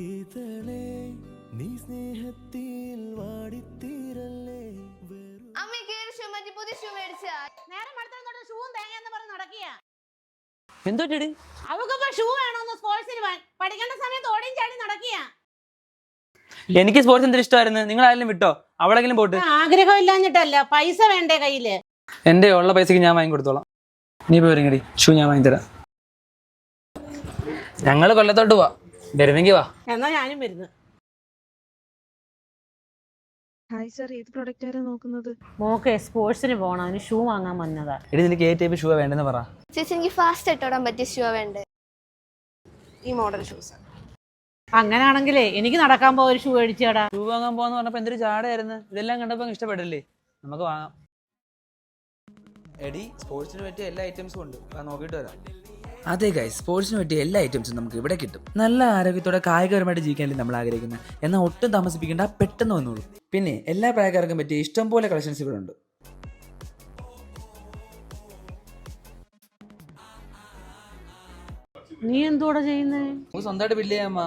ഇതളേ നീ സ്നേഹത്തിൽ വാടിത്തീരല്ലേ. അമ്മയ്ക്ക് ഷൂ മാറ്റി പുതിയ ഷൂ മേടിച്ചാ. നേരം അടുത്തോട്ട് ഷൂവും തേങ്ങയെന്ന് പറഞ്ഞ് നടക്കുക. എന്തോട്ടി അവക്കിപ്പോ ഷൂ വേണോന്ന് സ്പോർട്സിന് പോവാൻ. പഠിക്കേണ്ട സമയത്ത് ഓടിയും ചാടി നടക്കുക. എനിക്ക് സ്പോർട്സ് എന്തൊരു ഇഷ്ടമായിരുന്നു. നിങ്ങൾ ആരെങ്കിലും വിട്ടോ? അവളെങ്കിലും പോട്ട്. ആഗ്രഹം ഇല്ലാഞ്ഞിട്ടല്ല, പൈസ വേണ്ടേ കയ്യില്. എന്റെ ഉള്ള പൈസക്ക് ഞാൻ വാങ്ങി കൊടുത്തോളാം. നീ പോയി ഇറങ്ങടി, ഷൂ ഞാൻ വാങ്ങി തരാം. ഞങ്ങള് കൊല്ലത്തോട്ട് പോവാ, വരുമെങ്കി വാ. എന്നാ ഞാനും വരുന്നു. ഹായ് സർ, ഏത് പ്രൊഡക്റ്റ് ആരാ നോക്കുന്നത്? മോക്കെ സ്പോർട്സിന് പോകണം, അതിന് ഷൂ വാങ്ങാൻ വന്നതാ. എടി നിനക്ക് ഏ ടൈപ്പ് ഷൂ വേണ്ടെന്ന് പറ. ചേച്ചി എനിക്ക് ഫാസ്റ്റ് ആയിട്ടോടാൻ പറ്റിയ ഷൂ വേണ്ടേ. ഈ മോഡൽ ഷൂസ്. അങ്ങനാണെങ്കിലേ എനിക്ക് നടക്കാൻ പോവാ ഒരു ഷൂ മേടിച്ചേടാ. ഷൂ വാങ്ങാൻ പോവാന്ന് പറഞ്ഞപ്പോ എന്തൊരു ചാടായിരുന്നു. ഇതെല്ലാം കണ്ടപ്പോ ഇഷ്ടപ്പെടില്ലേ? നമുക്ക് വാങ്ങാം. എടി സ്പോർട്സിന് പറ്റിയ എല്ലാ ഐറ്റംസും ഉണ്ട്, നോക്കിയിട്ട് വരാം. അതെ ഗൈസ്, സ്പോർട്സിന് പറ്റിയ എല്ലാ ഐറ്റംസും നമുക്ക് ഇവിടെ കിട്ടും. നല്ല ആരോഗ്യത്തോടെ കായികപരമായിട്ട് ജീവിക്കാനല്ലേ നമ്മൾ ആഗ്രഹിക്കുന്നത്. എന്നാൽ ഒട്ടും താമസിപ്പിക്കേണ്ട, പെട്ടെന്ന് വന്നോളൂ. പിന്നെ എല്ലാ പ്രായക്കാർക്കും പറ്റിയ ഇഷ്ടം പോലെ കളക്ഷൻസ് ഇവിടെ ഉണ്ട്. നീ എന്തോടെ ചെയ്യുന്നേ? നമുക്ക് സ്വന്തമായിട്ട് ബില്ല് ചെയ്യാമ്മ.